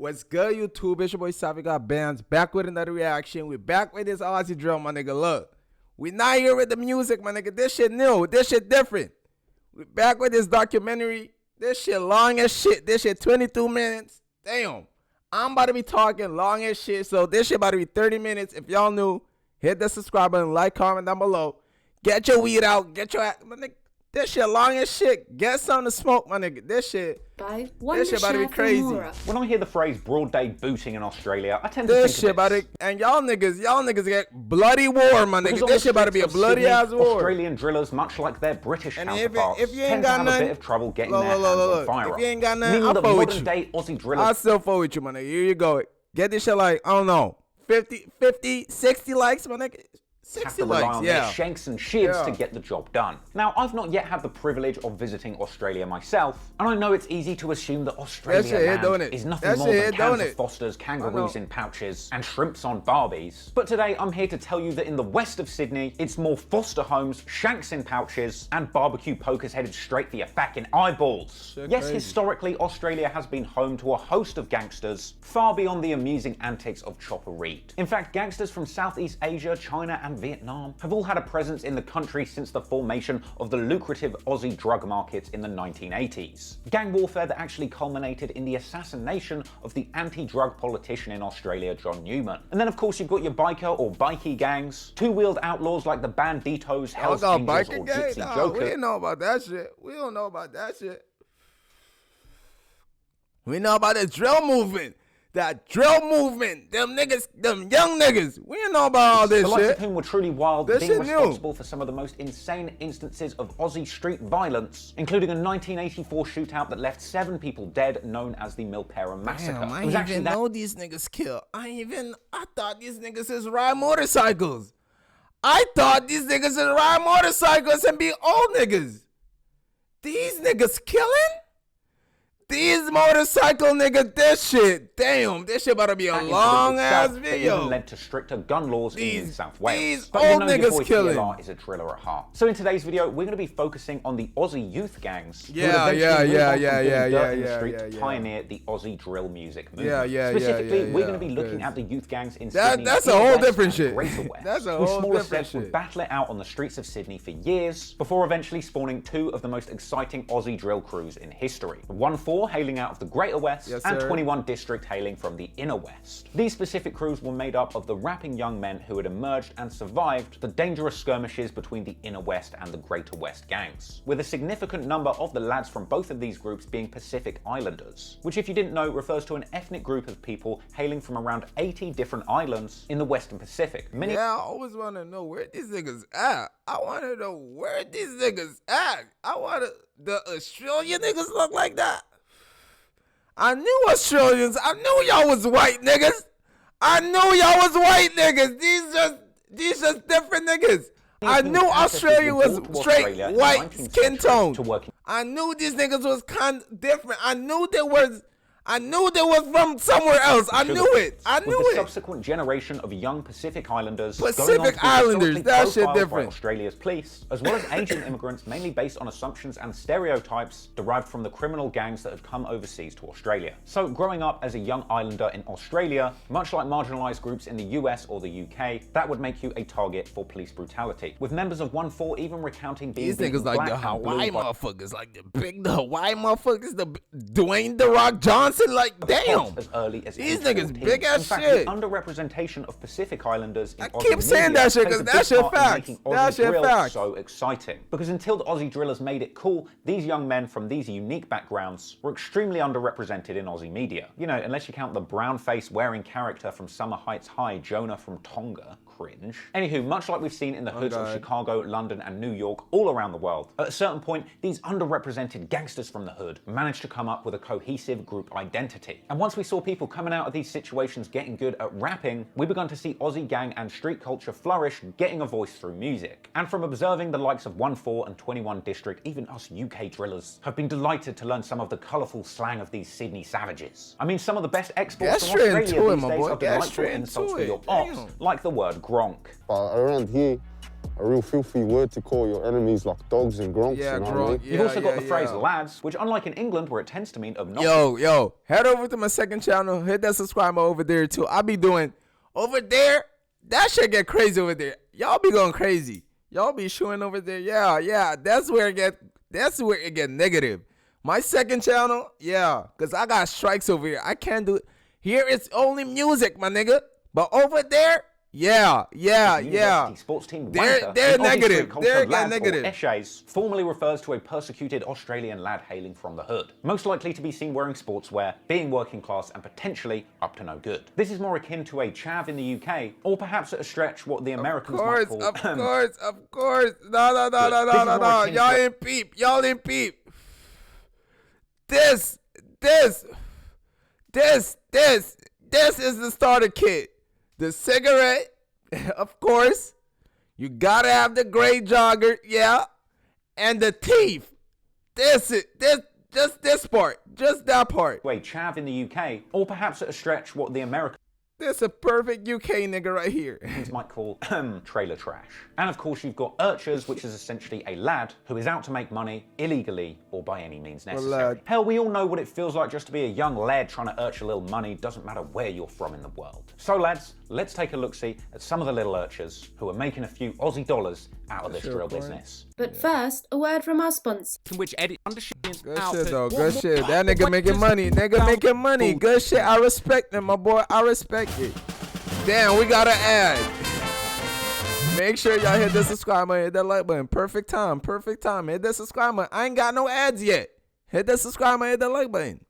What's good, YouTube? It's your boy Savi got bands. Back with another reaction. We're back with this Aussie drill, my nigga. Look, we not here with the music, my nigga. This shit new. This shit different. We back with this documentary. This shit long as shit. This shit 22 minutes. Damn. I'm about to be talking long as shit. So this shit about to be 30 minutes. If y'all new, hit the subscribe button, like, comment down below. Get your weed out. Get your ass. My nigga. This shit long as shit. Get something to smoke, my nigga. This shit about to be crazy. When I hear the phrase broad day booting in Australia, I tend to this think shit of about it. And y'all niggas get bloody war, my nigga. This shit about to be a bloody ass war. Australian drillers, much like their British counterparts, if you ain't tend got to have nothing, a bit of trouble getting their hands on firearms. If you ain't got nothing, Meaning I'll that fuck with you. modern day Aussie drillers, I'll still fuck with you, my nigga. Here you go. Get this shit like, I don't know, 50, 60 likes, my nigga. 60 likes, on their shanks and shivs to get the job done. Now, I've not yet had the privilege of visiting Australia myself, and I know it's easy to assume that Australia is nothing more than cans of Fosters, kangaroos in pouches, and shrimps on barbies. But today, I'm here to tell you that in the west of Sydney, it's more Foster homes, shanks in pouches, and barbecue pokers headed straight for your fucking eyeballs. Yes, historically, Australia has been home to a host of gangsters, far beyond the amusing antics of Chopper Read. In fact, gangsters from Southeast Asia, China, and Vietnam have all had a presence in the country since the formation of the lucrative Aussie drug markets in the 1980s. Gang warfare that actually culminated in the assassination of the anti-drug politician in Australia, John Newman. And then of course you've got your biker or bikey gangs, two-wheeled outlaws like the Banditos, Hells Angels, or Gypsy Jokers. We didn't know about that shit. We don't know about that shit. We know about the drill movement. That drill movement, them niggas, them young niggas, we didn't know about all this shit. The likes of whom were truly wild, being responsible for some of the most insane instances of Aussie street violence, including a 1984 shootout that left 7 people dead, known as the Milpera Massacre. Damn, I didn't even know these niggas kill. I thought these niggas is ride motorcycles. I thought these niggas is ride motorcycles and be old niggas. These niggas killing? These motorcycle niggas, this shit, damn, this shit about to be a long ass video. Even led to stricter gun laws in New South Wales. These old niggas killing. Is a driller at heart. So in today's video, we're going to be focusing on the Aussie youth gangs. Yeah. Pioneer the Aussie drill music movement. Specifically, we're going to be looking at the youth gangs in Sydney. That's a whole different shit. That's a whole different shit. Would battle it out on the streets of Sydney for years before eventually spawning 2 of the most exciting Aussie drill crews in history. OneFour, hailing out of the Greater West, and 21District, hailing from the Inner West. These specific crews were made up of the rapping young men who had emerged and survived the dangerous skirmishes between the Inner West and the Greater West gangs, with a significant number of the lads from both of these groups being Pacific Islanders, which, if you didn't know, refers to an ethnic group of people hailing from around 80 different islands in the Western Pacific. I always want to know where these niggas at. I want to know where these niggas at. The Australian niggas look like that. I knew Australians. I knew y'all was white niggas. I knew y'all was white niggas. These just different niggas. I knew Australia was straight white skin tone. I knew these niggas was kind of different. I knew they was from somewhere else. I knew it. With the subsequent generation of young Pacific Islanders, that shit different. Australia's police, as well as Asian immigrants, mainly based on assumptions and stereotypes derived from the criminal gangs that had come overseas to Australia. So, growing up as a young Islander in Australia, much like marginalised groups in the US or the UK, that would make you a target for police brutality. With members of OneFour even recounting being these niggas like the Hawaii motherfuckers, like the Hawaii motherfuckers, the Dwayne "The Rock" Johnson. Like, damn, as early as these niggas big ass shit. The underrepresentation of Pacific Islanders in I keep saying that shit because that shit facts. That shit facts. So exciting because until the Aussie drillers made it cool, these young men from these unique backgrounds were extremely underrepresented in Aussie media. You know, unless you count the brown face wearing character from Summer Heights High, Jonah from Tonga. Cringe. Anywho, much like we've seen in the hoods of Chicago, London, and New York all around the world, at a certain point, these underrepresented gangsters from the hood managed to come up with a cohesive group identity. And once we saw people coming out of these situations getting good at rapping, we began to see Aussie gang and street culture flourish, getting a voice through music. And from observing the likes of OneFour and 21District, even us UK drillers have been delighted to learn some of the colourful slang of these Sydney savages. I mean, some of the best exports from Australia these days are delightful insults for your ops, like the word gronk. Around here, a real filthy word to call your enemies like dogs and gronks. Yeah, you know what I mean? You've also got the phrase lads, which unlike in England where it tends to mean obnoxious. Yo, head over to my second channel. Hit that subscribe over there too. I be doing over there. That shit get crazy over there. Y'all be going crazy. Y'all be shooting over there. Yeah. That's where it get negative. My second channel, because I got strikes over here. I can't do it. Here it's only music, my nigga. But over there, yeah. Sports team they're negative. They're negative. Eshays formally refers to a persecuted Australian lad hailing from the hood, most likely to be seen wearing sportswear, being working class, and potentially up to no good. This is more akin to a chav in the UK, or perhaps at a stretch what the Americans might call. Of course. No. Y'all ain't peep. This is the starter kit. The cigarette, of course. You gotta have the gray jogger, and the teeth. Just this part, just that part. Wait, chav in the UK, or perhaps at a stretch what the Americans This a perfect UK nigga right here. might call trailer trash. And of course you've got urchers, which is essentially a lad who is out to make money illegally or by any means necessary. Hell, we all know what it feels like just to be a young lad trying to urch a little money, doesn't matter where you're from in the world. So lads, let's take a look-see at some of the little urchers who are making a few Aussie dollars out of this drill business. But first, a word from our sponsor. Which edit Good shit though, good shit. That nigga making money, making money. Good shit, I respect him, my boy, I respect it. Damn, we got an ad. Make sure y'all hit the subscribe button, hit that like button. Perfect time. Hit the subscribe button. I ain't got no ads yet. Hit the subscribe button, hit the like button.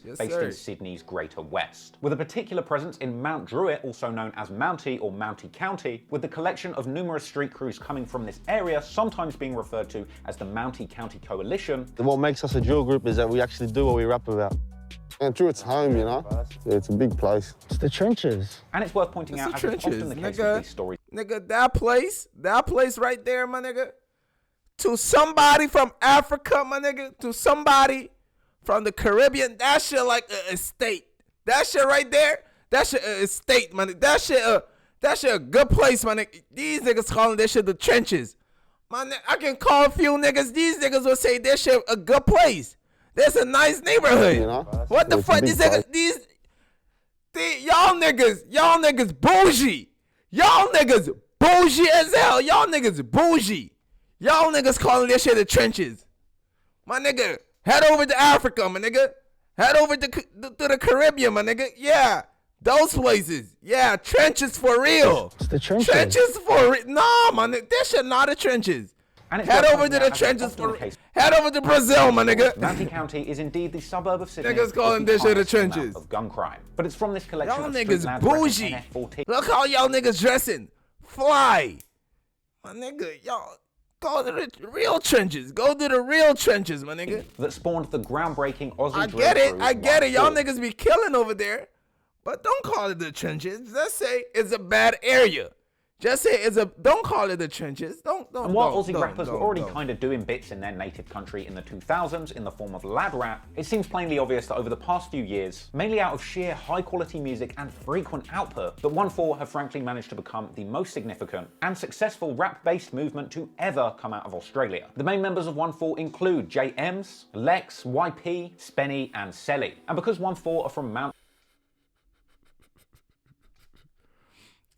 Yes, based in Sydney's Greater West, with a particular presence in Mount Druitt, also known as Mountie or Mountie County, with the collection of numerous street crews coming from this area, sometimes being referred to as the Mountie County Coalition. What makes us a drill group is that we actually do what we rap about. And Druitt's home, you know? Yeah, it's a big place. It's the trenches. And it's worth pointing out, as is often the case with these stories. Nigga, that place right there, my nigga, to somebody from Africa, my nigga, to somebody from the Caribbean, that shit like a estate. That shit right there, that shit a estate, man. That shit a good place, man. These niggas calling this shit the trenches. Man, I can call a few niggas. These niggas will say this shit a good place. That's a nice neighborhood. You know? What the fuck? These niggas, y'all niggas bougie. Y'all niggas bougie as hell. Y'all niggas bougie. Y'all niggas calling this shit the trenches. My nigga, head over to Africa, my nigga. Head over to the Caribbean, my nigga. Yeah, those places. Yeah, trenches for real. It's the trenches. Trenches for real. No, my nigga, this shit not the trenches. Head over to the trenches for. Head over to Brazil, my nigga. Mountie County is indeed the suburb of Sydney. Niggas calling this shit the trenches. Of gun crime, but it's from this collection y'all of niggas bougie. Look how y'all niggas dressing. Fly, my nigga. Y'all go to the real trenches. Go to the real trenches, my nigga. That spawned the groundbreaking Aussie. I get it. Y'all niggas be killing over there, but don't call it the trenches. Let's say it's a bad area. Just say don't call it the trenches. Don't. And while Aussie rappers were already kind of doing bits in their native country in the 2000s in the form of lad rap, it seems plainly obvious that over the past few years, mainly out of sheer high quality music and frequent output, that OneFour have frankly managed to become the most significant and successful rap-based movement to ever come out of Australia. The main members of OneFour include J. Ems, Lex, YP, Spenny, and Selly. And because OneFour are from Mount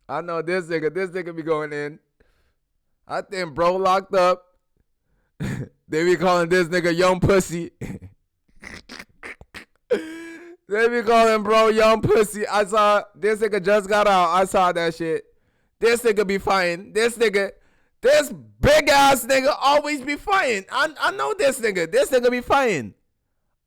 I know this nigga be going in. I think bro locked up. They be calling this nigga young pussy. They be calling bro young pussy. I saw this nigga just got out. I saw that shit. This nigga be fighting. This big ass nigga always be fighting. I know this nigga. This nigga be fighting.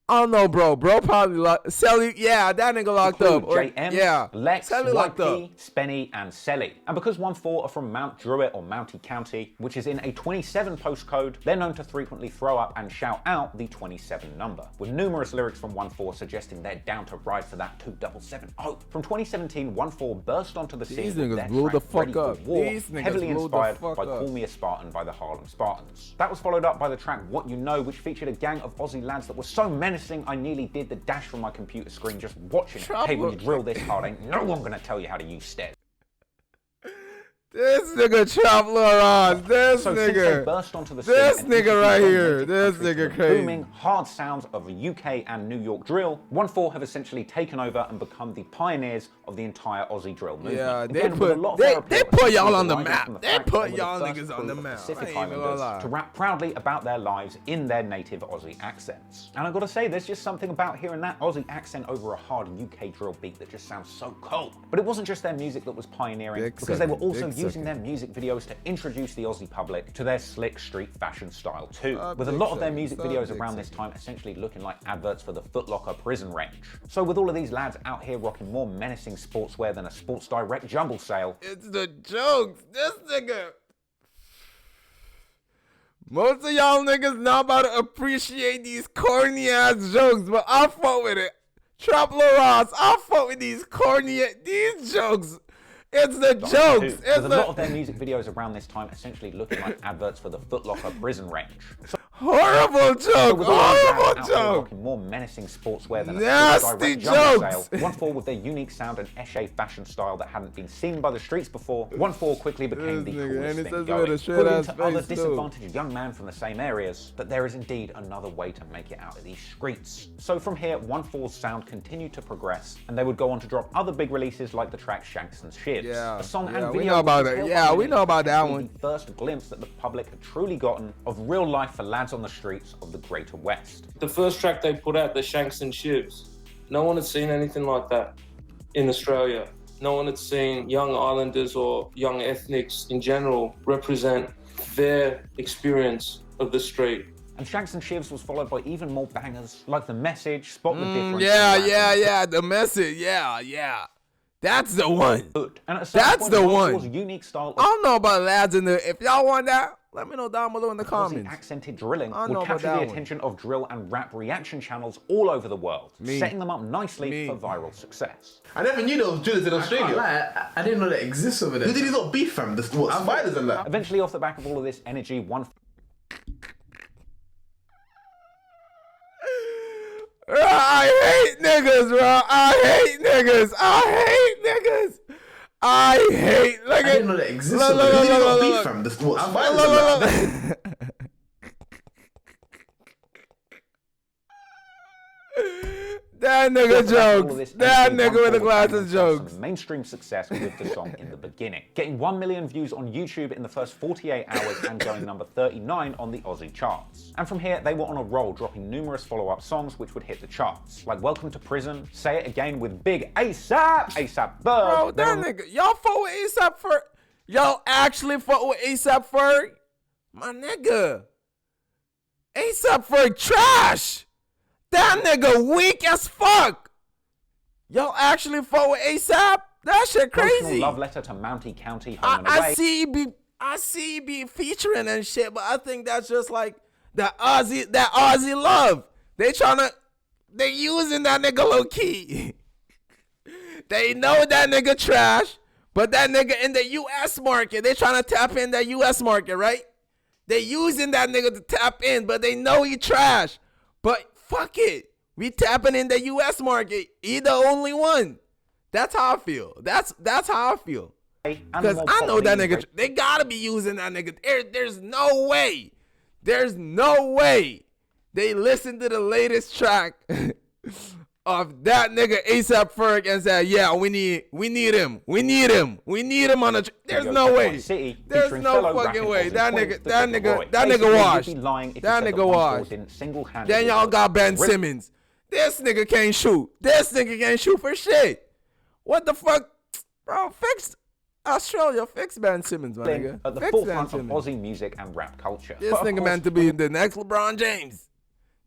I don't know, bro. Bro probably locked. Selly, yeah, that nigga locked up. JM, yeah, Lex, Selly locked up. Spenny, and Selly. And because OneFour are from Mount Druitt or Mountie County, which is in a 27 postcode, they're known to frequently throw up and shout out the 27 number, with numerous lyrics from OneFour suggesting they're down to ride for that 2770. From 2017, OneFour burst onto the scene. These with niggas their blew track the fuck Ready for up. War, These niggas heavily blew inspired the fuck by up. Call Me a Spartan by the Harlem Spartans. That was followed up by the track What You Know, which featured a gang of Aussie lads that were so menacing I nearly did the dash from my computer screen just watching it. Hey, when you drill this hard, ain't no one gonna tell you how to use stairs. This nigga Trap Laurent, this so nigga. Since they burst onto the scene, this nigga right here, this countries nigga to the crazy. booming, hard sounds of the UK and New York drill, OneFour have essentially taken over and become the pioneers of the entire Aussie drill movement. Yeah, Again, they put y'all on the arising map. from the They fact put they were y'all the first niggas on the crew of map. Pacific I ain't even gonna Islanders lie. to rap proudly about their lives in their native Aussie accents. And I gotta say, there's just something about hearing that Aussie accent over a hard UK drill beat that just sounds so cold. But it wasn't just their music that was pioneering, because they were also using their music videos to introduce the Aussie public to their slick street fashion style too, with a lot of their music videos around this time essentially looking like adverts for the Foot Locker prison range. So with all of these lads out here rocking more menacing sportswear than a Sports Direct jumble sale, it's the jokes. This nigga. Most of y'all niggas not about to appreciate these corny ass jokes, but I'll fuck with it. Trap Laurent, I'll fuck with these these jokes. It's the jokes. With a lot of their music videos around this time essentially looking like adverts for the Foot Locker prison range. Horrible joke. Horrible joke. More menacing sportswear than nasty a jokes. Sale. OneFour, with their unique sound and echet fashion style that hadn't been seen by the streets before, OneFour quickly became the coolest thing going, proving to other disadvantaged young men from the same areas that there is indeed another way to make it out of these streets. So from here, OneFour's sound continued to progress, and they would go on to drop other big releases like the track Shanks and Shivs. Yeah, a song and video we know about it. Yeah, we know about that one. The first glimpse that the public had truly gotten of real life for lads on the streets of the Greater West. The first track they put out, the Shanks and Shivs, no one had seen anything like that in Australia. No one had seen young islanders or young ethnics in general represent their experience of the street. And Shanks and Shivs was followed by even more bangers like The Message, Spot the Difference. Yeah, The Message, yeah. That's the one. And at that's the one. Unique style I don't know about lads in the. If y'all want that, let me know down below in the comments. Accented drilling would capture the attention of drill and rap reaction channels all over the world, setting them up nicely for viral success. I never knew there was drillers in Australia. I didn't know that exists over there. Who did he not beef from? What, spiders and that? Eventually, off the back of all of this energy, I hate niggas, bro. I hate niggas. I didn't know that exists. Who did he not beef from? What, spiders and that? That nigga jokes. That nigga with the glasses jokes. Some mainstream success with the song in the beginning, getting 1 million views on YouTube in the first 48 hours and going number 39 on the Aussie charts. And from here, they were on a roll, dropping numerous follow-up songs which would hit the charts, like Welcome to Prison, Say It Again with Big ASAP, ASAP Bird. Bro, that nigga, y'all fuck with ASAP Ferg? Y'all actually fuck with ASAP Ferg? My nigga, ASAP Ferg trash. That nigga weak as fuck. Y'all actually fuck with ASAP? That shit crazy. Love letter to Mountie County, home and away. I see he be featuring and shit, but I think that's just like that Aussie love. They using that nigga low key. They know that nigga trash, but that nigga in the US market, they trying to tap in that US market, right? They using that nigga to tap in, but they know he trash. But fuck it. We tapping in the US market. He the only one. That's how I feel. That's how I feel. Because I know that nigga. They gotta be using that nigga. There's no way. There's no way they listen to the latest track of that nigga ASAP Ferg and said, yeah, we need him. We need him on the. There's no way. There's no fucking way. That nigga washed. That nigga washed. Then y'all got Ben Simmons. This nigga can't shoot. This nigga can't shoot for shit. What the fuck, bro? Fix Australia. Fix Ben Simmons, my nigga. At the forefront of Aussie music and rap culture. This nigga meant to be the next LeBron James.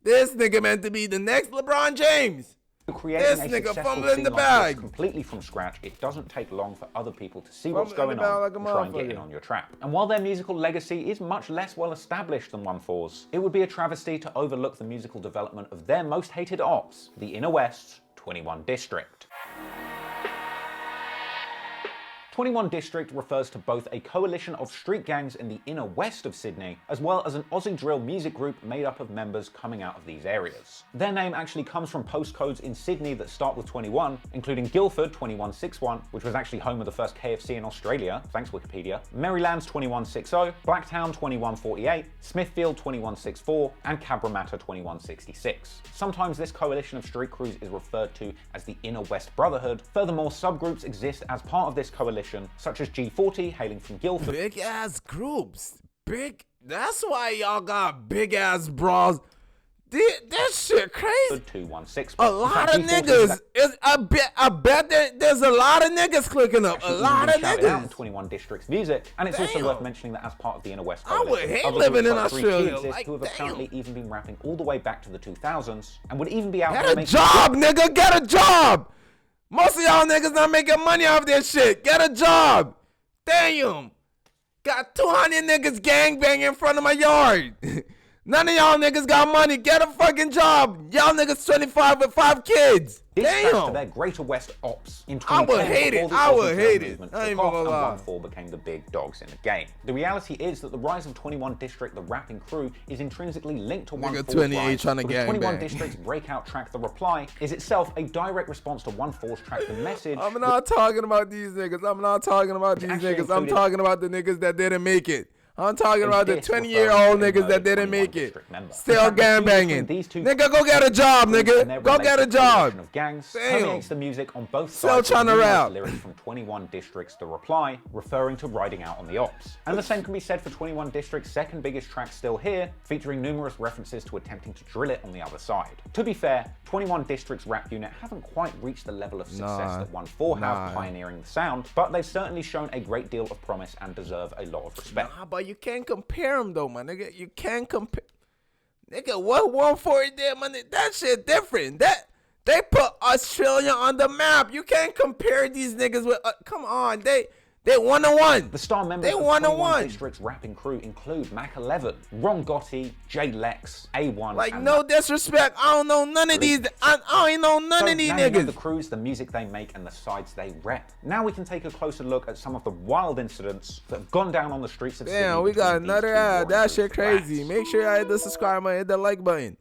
This nigga meant to be the next LeBron James. Creating this nigga fumbling the bag completely from scratch, it doesn't take long for other people to see what's going on and try and get in on your trap. And while their musical legacy is much less well established than OneFour's, it would be a travesty to overlook the musical development of their most hated ops, the Inner West's 21 District. 21District refers to both a coalition of street gangs in the inner west of Sydney, as well as an Aussie drill music group made up of members coming out of these areas. Their name actually comes from postcodes in Sydney that start with 21, including Guildford 2161, which was actually home of the first KFC in Australia, thanks Wikipedia, Maryland's 2160, Blacktown 2148, Smithfield 2164, and Cabramatta 2166. Sometimes this coalition of street crews is referred to as the Inner West Brotherhood. Furthermore, subgroups exist as part of this coalition, such as G40 hailing from Guildford. Big ass groups. Big. That's why y'all got big ass bras. That shit crazy. 216. A lot of niggas. I bet there's a lot of niggas clicking up. A lot of niggas. 21District's music, and it's also worth mentioning that as part of the Inner West I coalition, would hate living in Australia. Like, who have apparently even been rapping all the way back to the 2000s, and would even be out there making. Get a job, nigga. Get a job. Most of y'all niggas not making money off this shit. Get a job. Damn. Got 200 niggas gangbanging in front of my yard. None of y'all niggas got money. Get a fucking job. Y'all niggas 25 with 5 kids. Damn. To their Greater West ops in 2010. I would hate it. I would hate it. I ain't gonna lie. OneFour became the big dogs in the game. The reality is that the rise of 21District, the rapping crew, is intrinsically linked to OneFour's rise. 21District's breakout track, The Reply, is itself a direct response to OneFour's track, The Message. I'm not talking about these niggas. I'm not talking about these niggas. I'm talking about the niggas that didn't make it. I'm talking about the 20-year-old niggas that didn't make it. Still gangbanging. Nigga, go get a job, nigga. Go get a job. Of gangs permeates the music on both sides. Still trying to rap. Lyrics from 21District's The Reply, referring to riding out on the ops. And the same can be said for 21District's second biggest track, Still Here, featuring numerous references to attempting to drill it on the other side. To be fair, 21District's rap unit haven't quite reached the level of success that OneFour have, pioneering the sound, but they've certainly shown a great deal of promise and deserve a lot of respect. But you can't compare them though, my nigga. You can't compare. Nigga, what OneFour did, my nigga? That shit different. That they put Australia on the map. You can't compare these niggas with. Come on, they 1-1. The star members of 21District's rapping crew include Mac 11, Ron Gotti, J Lex, A1. Like no disrespect, I don't know none of these. I ain't know none of these niggas. You know the crews, the music they make, and the sides they rep. Now we can take a closer look at some of the wild incidents that have gone down on the streets of Sydney. Damn, we got another ad. That shit crazy. Make sure y'all hit the subscribe button, hit the like button.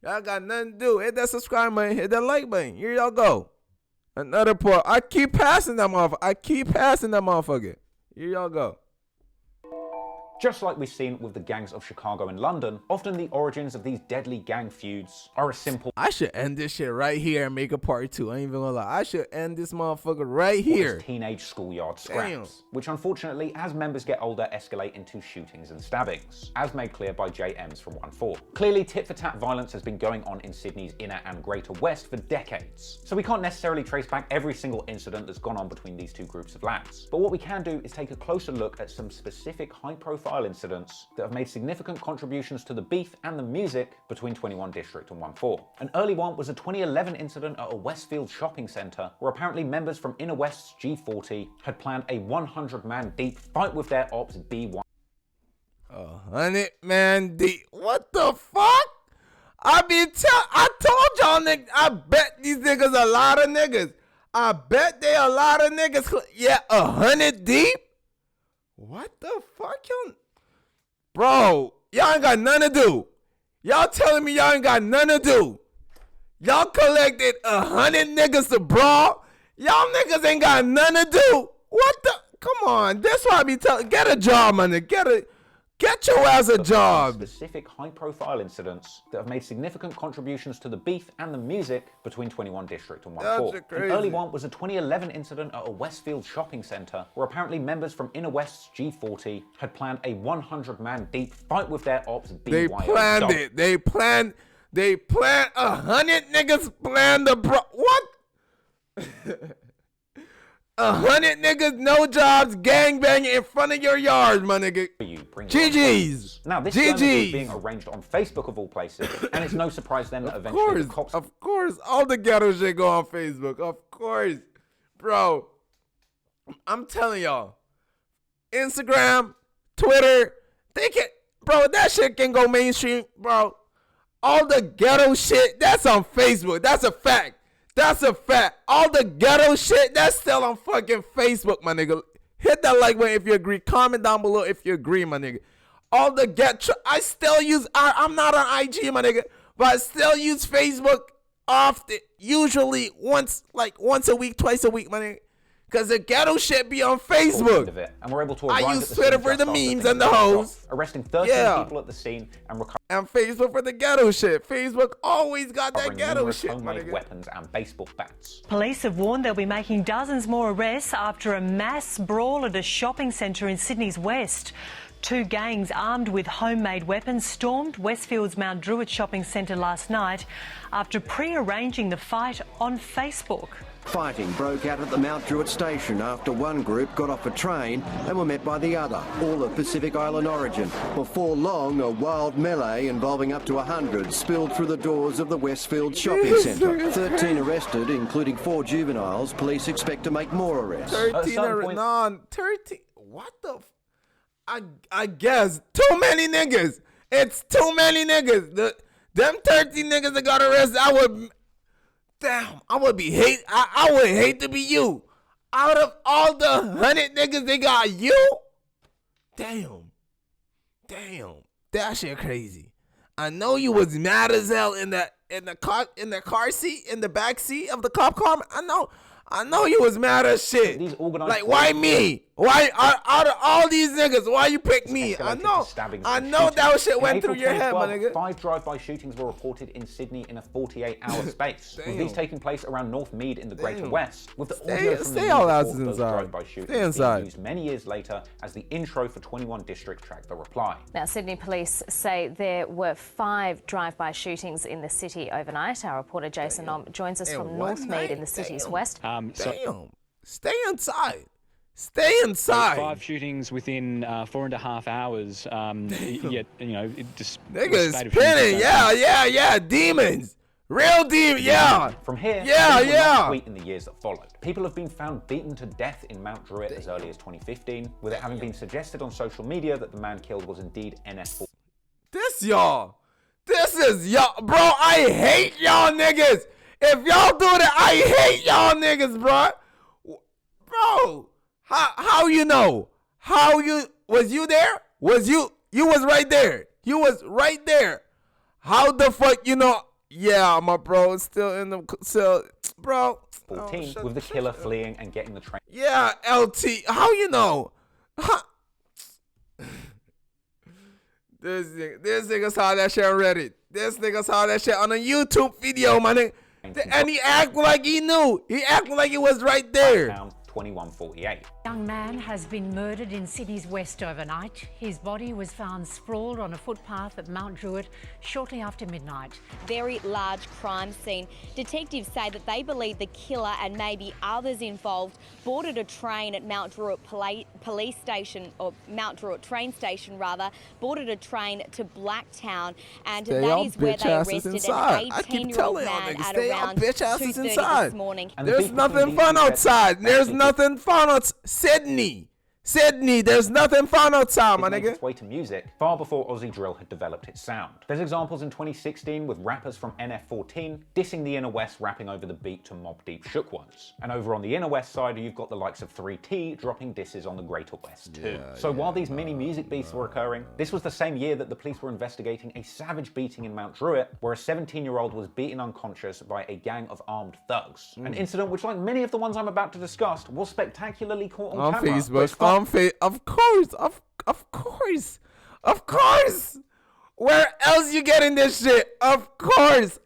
Y'all got nothing to do. Hit that subscribe button, hit that like button. Here y'all go. Another part. I keep passing that motherfucker. Here y'all go. Just like we've seen with the gangs of Chicago and London, often the origins of these deadly gang feuds are a simple. I should end this shit right here and make a part 2. I ain't even gonna lie. I should end this motherfucker right here. Teenage schoolyard scraps, which unfortunately, as members get older, escalate into shootings and stabbings, as made clear by JMs from OneFour. Clearly, tit-for-tat violence has been going on in Sydney's inner and greater west for decades, so we can't necessarily trace back every single incident that's gone on between these two groups of lads. But what we can do is take a closer look at some specific high-profile incidents that have made significant contributions to the beef and the music between 21District and OneFour. An early one was a 2011 incident at a Westfield shopping centre where apparently members from Inner West's G40 had planned a 100-man deep fight with their ops B1. 100-man deep. What the fuck? I told y'all niggas, I bet these niggas a lot of niggas. I bet they a lot of niggas. Yeah, 100 deep? What the fuck, y'all? Bro, y'all ain't got nothing to do. Y'all telling me y'all ain't got nothing to do. Y'all collected 100 niggas to brawl. Y'all niggas ain't got nothing to do. What the? Come on. That's why I be telling. Get a job, man. Get your ass a job. Specific high-profile incidents that have made significant contributions to the beef and the music between 21District and OneFour. An early one was a 2011 incident at a Westfield shopping centre where apparently members from Inner West's G40 had planned a 100-man deep fight with their ops BYO. They planned it. They planned 100 niggas planned the what? 100 niggas, no jobs, gangbanging in front of your yard, my nigga. GG's. Now, this is being arranged on Facebook of all places, and it's no surprise then that eventually the cops... Of course, all the ghetto shit go on Facebook. Of course. Bro, I'm telling y'all, Instagram, Twitter, bro, that shit can go mainstream, bro. All the ghetto shit, that's on Facebook. That's a fact. That's a fact. All the ghetto shit, that's still on fucking Facebook, my nigga. Hit that like button if you agree. Comment down below if you agree, my nigga. All the I still use, I'm not on IG, my nigga, but I still use Facebook often, usually once a week, twice a week, my nigga. Cause the ghetto shit be on Facebook. And we're able to I use Twitter for the memes and the hoes. Arresting 13 people at the scene and Facebook for the ghetto shit. Facebook always got that ghetto shit, my nigga. Weapons and baseball bats. Police have warned they'll be making dozens more arrests after a mass brawl at a shopping centre in Sydney's west. Two gangs armed with homemade weapons stormed Westfield's Mount Druitt shopping centre last night after pre-arranging the fight on Facebook. Fighting broke out at the Mount Druitt station after one group got off a train and were met by the other, all of Pacific Island origin. Before long, a wild melee involving up to 100 spilled through the doors of the Westfield shopping centre. 13 arrested, including 4 juveniles. Police expect to make more arrests. 13 what the I guess too many niggas. It's too many niggas. Them 13 niggas that got arrested, I would hate to be you. Out of all the 100 niggas they got you? Damn. That shit crazy. I know you was mad as hell in the car seat, in the back seat of the cop car. I know you was mad as shit. Like, why me? Why out of all these niggas, why you pick me? I know that shit went through your head, my nigga. 5 drive-by shootings were reported in Sydney in a 48-hour space. With these taking place around North Mead in the Greater West. With the audio from the those drive-by shootings being used many years later as the intro for 21District track The Reply. Now, Sydney police say there were 5 drive-by shootings in the city overnight. Our reporter Jason Om joins us from North Mead in the city's west. Stay inside. Stay inside. 5 shootings within 4.5 hours. Yet, you know, it just niggas spinning. Yeah. Demons. Real demons. Yeah. From here, tweet in the years that followed. People have been found beaten to death in Mount Druitt as early as 2015, with it having been suggested on social media that the man killed was indeed NF4. This is y'all, bro. I hate y'all niggas. If y'all do that, I hate y'all niggas, bro. Bro. How you know? Was you there? You was right there. You was right there. How the fuck you know? Yeah, my bro is still in the cell, bro. 14 with the killer fleeing and getting the train. Yeah, LT. How you know? This nigga saw that shit on Reddit. This nigga saw that shit on a YouTube video, my nigga. And he acted like he knew. He acted like he was right there. 2148. Young man has been murdered in Sydney's west overnight. His body was found sprawled on a footpath at Mount Druitt shortly after midnight. Very large crime scene. Detectives say that they believe the killer and maybe others involved boarded a train at Mount Druitt police station, or Mount Druitt train station rather, boarded a train to Blacktown, and that is where they arrested an 18-year-old man at around 2:30 this morning. There's nothing fun outside. There's nothing fun outside. Sydney, there's nothing fun outside, my nigga. Its way to music far before Aussie drill had developed its sound. There's examples in 2016 with rappers from NF14 dissing the Inner West, rapping over the beat to Mobb Deep Shook Ones. And over on the Inner West side, you've got the likes of 3T dropping disses on the Greater West too. So while these mini music beefs were occurring, this was the same year that the police were investigating a savage beating in Mount Druitt, where a 17-year-old was beaten unconscious by a gang of armed thugs. An incident which, like many of the ones I'm about to discuss, was spectacularly caught on camera. Facebook. Of course. Where else you getting this shit? Of course.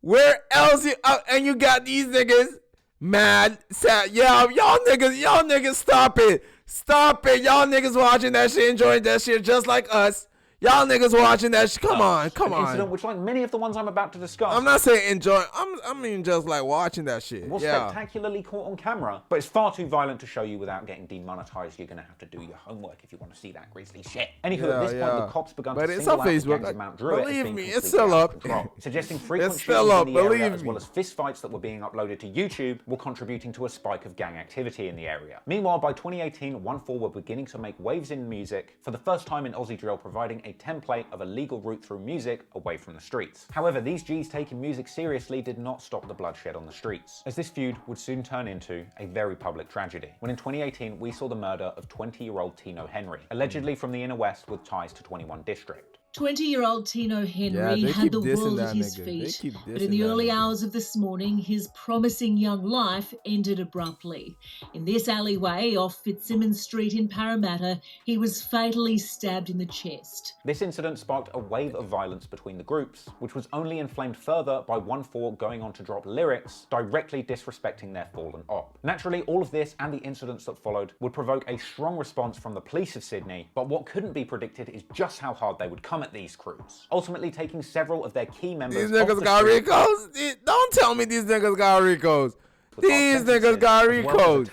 Where else you and you got these niggas mad, sad. Yeah, y'all niggas stop it. Y'all niggas watching that shit, enjoying that shit just like us. Y'all niggas watching that shit. Come on. Incident which, like many of the ones I'm about to discuss, I'm not saying enjoy. I mean just like watching that shit. Was spectacularly caught on camera, but it's far too violent to show you without getting demonetized. You're gonna have to do your homework if you want to see that grisly shit. Anywho, at this point, the cops begun to single out the gangs of Mount Druitt. Believe me, it's still up. Suggesting frequent shootings in the area, as well as fist fights that were being uploaded to YouTube, were contributing to a spike of gang activity in the area. Meanwhile, by 2018, OneFour were beginning to make waves in music, for the first time in Aussie drill, providing a template of a legal route through music away from the streets. However, these G's taking music seriously did not stop the bloodshed on the streets, as this feud would soon turn into a very public tragedy, when in 2018 we saw the murder of 20-year-old Tino Henry, allegedly from the inner west with ties to 21District. 20-year-old Tino Henry had the world at his feet, but in the early hours of this morning, his promising young life ended abruptly. In this alleyway off Fitzsimmons Street in Parramatta, he was fatally stabbed in the chest. This incident sparked a wave of violence between the groups, which was only inflamed further by OneFour going on to drop lyrics directly disrespecting their fallen op. Naturally, all of this and the incidents that followed would provoke a strong response from the police of Sydney, but what couldn't be predicted is just how hard they would come at these crews, ultimately taking several of their key members. These niggas got Ricos? Don't tell me these niggas got Ricos. These niggas got Ricos.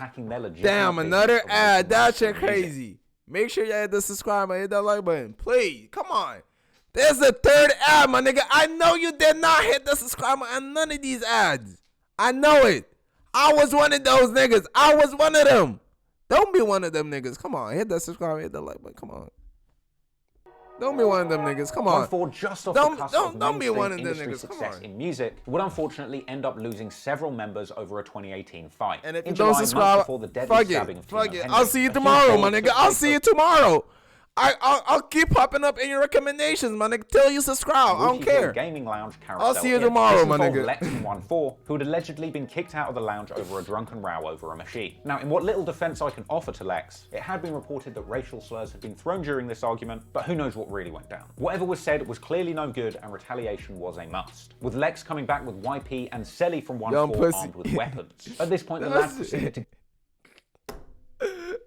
Damn, another ad. That shit crazy. Make sure you hit the subscribe and hit that like button. Please, come on. There's a third ad, my nigga. I know you did not hit the subscribe on none of these ads. I know it. I was one of those niggas. I was one of them. Don't be one of them niggas. Come on, hit that subscribe, hit that like button. Come on. Don't be one of them niggas. Come on. OneFour, just off don't the cusp of be one of them industry niggas. success in music, would unfortunately end up losing several members over a 2018 fight. And if in you don't July, subscribe, before the deadly stabbing of Tino Henry, I'll see you tomorrow, my nigga. I'll see you tomorrow. I'll keep popping up in your recommendations, my nigga, till you subscribe. I don't care. Gaming lounge I'll see you tomorrow, my nigga. Lex and OneFour, who had allegedly been kicked out of the lounge over a drunken row over a machine. Now, in what little defense I can offer to Lex, it had been reported that racial slurs had been thrown during this argument, but who knows what really went down. Whatever was said was clearly no good, and retaliation was a must, with Lex coming back with YP and Selly from OneFour armed with weapons. At this point, the lads proceeded to...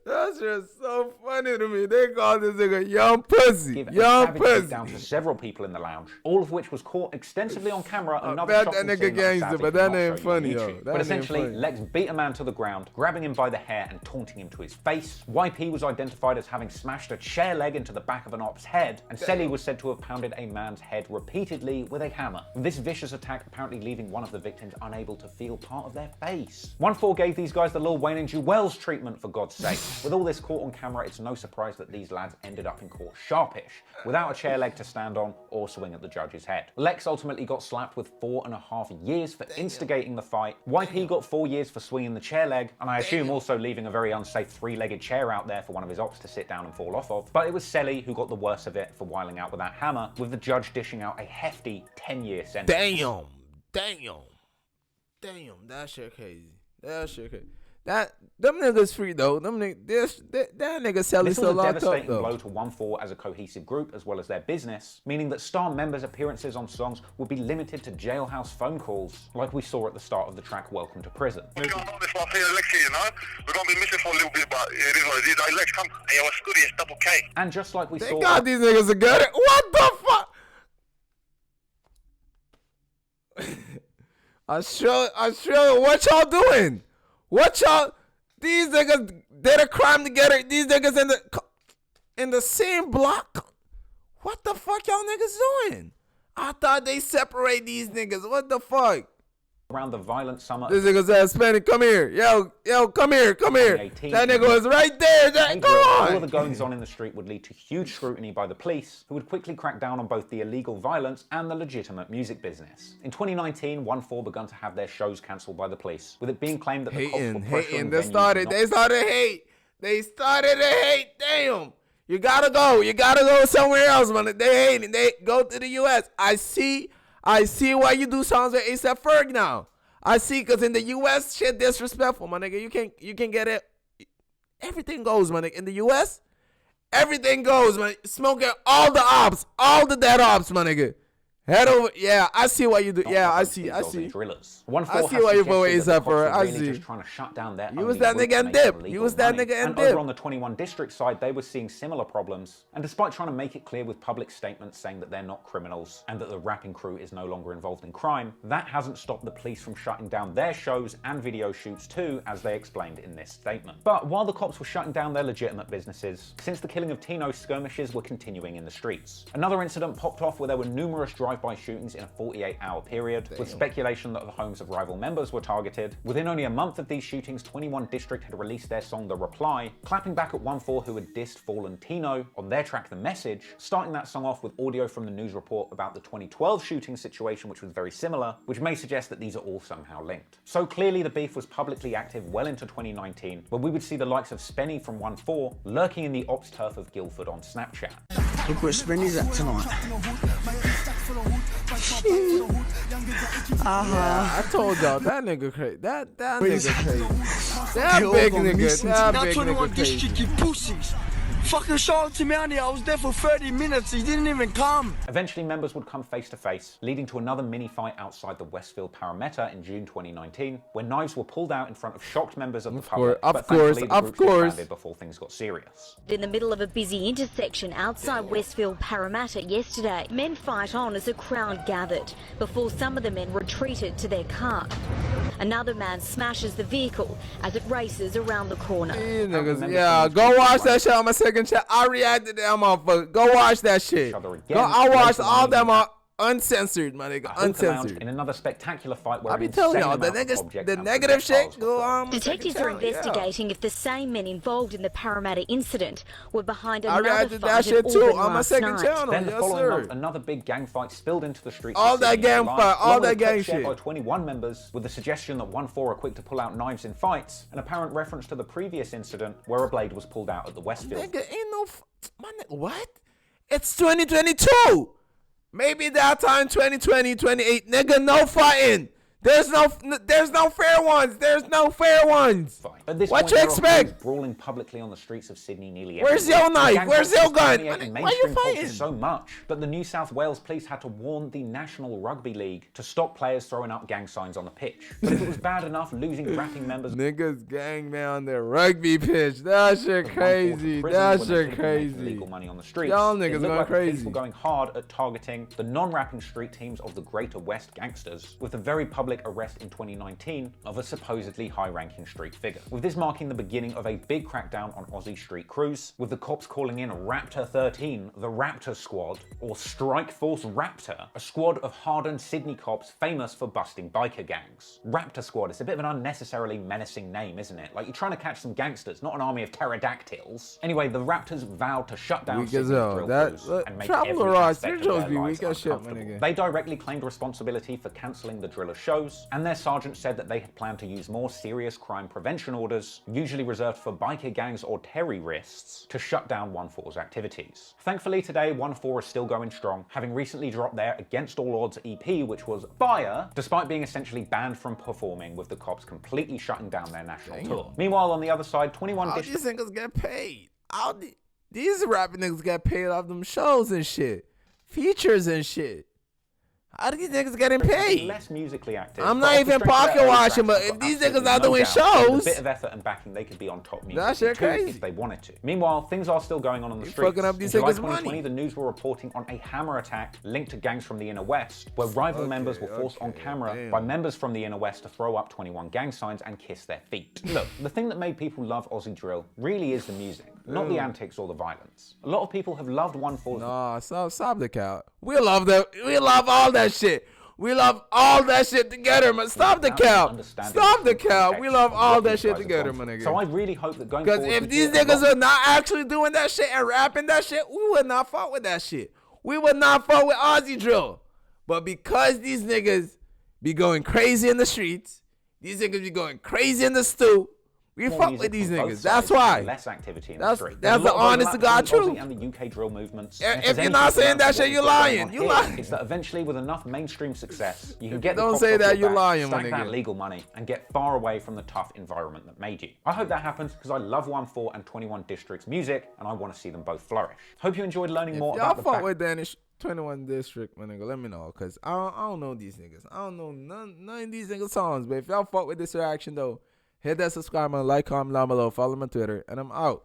That's just so funny to me. They call this nigga young pussy. Young pussy. Down to several people in the lounge, all of which was caught extensively on camera. I bet that nigga gangster, but that ain't funny, yo. But essentially, Lex beat a man to the ground, grabbing him by the hair and taunting him to his face. YP was identified as having smashed a chair leg into the back of an op's head, and Selly was said to have pounded a man's head repeatedly with a hammer. This vicious attack apparently leaving one of the victims unable to feel part of their face. OneFour gave these guys the Lil Wayne and Jewels treatment, for God's sake. With all this caught on camera, it's no surprise that these lads ended up in court sharpish, without a chair leg to stand on or swing at the judge's head. Lex ultimately got slapped with 4.5 years for instigating the fight. YP got 4 years for swinging the chair leg, and I assume also leaving a very unsafe three-legged chair out there for one of his ops to sit down and fall off of. But it was Selly who got the worst of it for whiling out with that hammer, with the judge dishing out a hefty 10-year sentence. Damn, that shit crazy. Them niggas free though. Them niggas, that nigga Selly still locked up though. This was a devastating blow to OneFour as a cohesive group as well as their business, meaning that star members' appearances on songs would be limited to jailhouse phone calls, like we saw at the start of the track Welcome to Prison. We're going to be missing for a little bit, but it is what it is. Hey, Lex, come. Hey, what's good? It's double K. And just like we saw... They got these niggas together. What the fuck? I sure, what y'all doing? What y'all... These niggas did a crime together. These niggas in the same block. What the fuck y'all niggas doing? I thought they separate these niggas. What the fuck? Around the violent summer. This nigga's ass Spanish. Come here. Yo, come here. That nigga was right there. Come on. All of the goings on in the street would lead to huge scrutiny by the police, who would quickly crack down on both the illegal violence and the legitimate music business. In 2019, OneFour begun to have their shows cancelled by the police, with it being claimed that the cops were pressuring venues. They started to hate. Damn. You gotta go somewhere else, man. They hating. They go to the US. I see why you do songs with A$AP Ferg now. I see, because in the US, shit disrespectful, my nigga. You can get it. Everything goes, my nigga. In the US, everything goes, man. Smoking all the ops, all the dead ops, my nigga. Head over. Yeah, I see what you do. Yeah, I see. I see why you vote A$AP Ferg. I see. Just trying to shut down their you was that nigga and dip. You was that nigga and dip. Over on the 21District side, they were seeing similar problems. And despite trying to make it clear with public statements saying that they're not criminals and that the rapping crew is no longer involved in crime, that hasn't stopped the police from shutting down their shows and video shoots too, as they explained in this statement. But while the cops were shutting down their legitimate businesses, since the killing of Tino, skirmishes were continuing in the streets. Another incident popped off where there were numerous drive drive-by shootings in a 48-hour period, with speculation that the homes of rival members were targeted. Within only a month of these shootings, 21District had released their song The Reply, clapping back at OneFour, who had dissed Fallen Tino on their track The Message, starting that song off with audio from the news report about the 2012 shooting situation, which was very similar, which may suggest that these are all somehow linked. So clearly the beef was publicly active well into 2019, where we would see the likes of Spenny from OneFour lurking in the ops turf of Guildford on Snapchat. Look where Spenny's at tonight. I told y'all that nigga crazy. That nigga crazy. That big nigga. That big nigga crazy. Pussies. Fucking Charlotte Mounty, I was there for 30 minutes, he didn't even come. Eventually, members would come face to face, leading to another mini fight outside the Westfield Parameta in June 2019, where knives were pulled out in front of shocked members of the public. Of course. Before things got serious. In the middle of a busy intersection outside Westfield Parameta yesterday, men fight on as a crowd gathered before some of the men retreated to their car. Another man smashes the vehicle as it races around the corner. Yeah, go watch that shit on my second chat. I reacted to that motherfucker. Go watch that shit. I watched all them uncensored, my nigga. Uncensored. In another spectacular fight where I be telling y'all, the negative shit go on. Detectives are investigating if the same men involved in the Parramatta incident were behind another I reacted fight that shit too on my second night. channel. Then Yes, following sir. up, another big gang fight spilled into the streets. All that gang fight, all that gang shit. By 21 members, with the suggestion that OneFour are quick to pull out knives in fights, an apparent reference to the previous incident where a blade was pulled out at the Westfield. Nigga, ain't no my nigga, what? It's 2022. Maybe that time 2020, 28. Nigga, no fighting. There's no fair ones. There's no fair ones. Fine. At this what point, you expect? Brawling publicly on the streets of Sydney nearly Where's every your week. knife? Where's your gun? Why you fighting? So much that the New South Wales police had to warn the National Rugby League to stop players throwing up gang signs on the pitch. But if it was bad enough losing rapping members, niggas gang man on their rugby pitch. That shit crazy. That shit crazy. Legal money on the streets. Y'all niggas going crazy. People going hard at targeting the non-rapping street teams of the Greater West gangsters, with a very public arrest in 2019 of a supposedly high-ranking street figure. With this marking the beginning of a big crackdown on Aussie street crews, with the cops calling in Raptor 13, the Raptor Squad, or Strike Force Raptor, a squad of hardened Sydney cops famous for busting biker gangs. Raptor Squad, it's a bit of an unnecessarily menacing name, isn't it? Like you're trying to catch some gangsters, not an army of pterodactyls. Anyway, the Raptors vowed to shut down Sydney's drill crews and make every aspect of their lives uncomfortable. They directly claimed responsibility for cancelling the driller shows, and their sergeant said that they had planned to use more serious crime prevention orders, usually reserved for biker gangs or terrorists, to shut down OneFour's activities. Thankfully today, OneFour is still going strong, having recently dropped their Against All Odds EP, which was fire, despite being essentially banned from performing, with the cops completely shutting down their national tour. Meanwhile, on the other side, 21District... these niggas get paid. These rapping niggas get paid off them shows and shit. Features and shit. How do these niggas getting paid? Less musically active. I'm not even pocket watching, but if these niggas are doing shows, with a bit of effort and backing, they could be on top music that shit crazy if they wanted to. Meanwhile, things are still going on the streets. Fucking up these in July niggas' 2020, money. the news were reporting on a hammer attack linked to gangs from the inner west, where rival members were forced on camera by members from the inner west to throw up 21 gang signs and kiss their feet. Look, the thing that made people love Aussie drill really is the music, not the antics or the violence. A lot of people have loved OneFour. Nah, stop the count. We love that. We love all that shit. We love all that shit together, man. Stop the cap. Stop the cap. We love all that shit together, my nigga. So I really hope that going forward... Because if these niggas are not actually doing that shit and rapping that shit, we would not fuck with that shit. We would not fuck with Aussie drill. But because these niggas be going crazy in the streets, these niggas be going crazy in the stew, we fuck with these niggas. That's why. Less activity in the street. That's the honest to God truth. And the UK drill movements. If you're not saying that shit, you're lying. You lying. It's that eventually, with enough mainstream success, you can get Don't say that, you're lying, my stack nigga. that legal money, and get far away from the tough environment that made you. I hope that happens because I love OneFour and 21District's music, and I want to see them both flourish. Hope you enjoyed learning more about the fact... Y'all fuck with Danish 21District, my nigga. Let me know, cause I don't know these niggas. I don't know none of these niggas songs. But if y'all fuck with this reaction though, hit that subscribe button, like, comment down below, follow me on Twitter, and I'm out.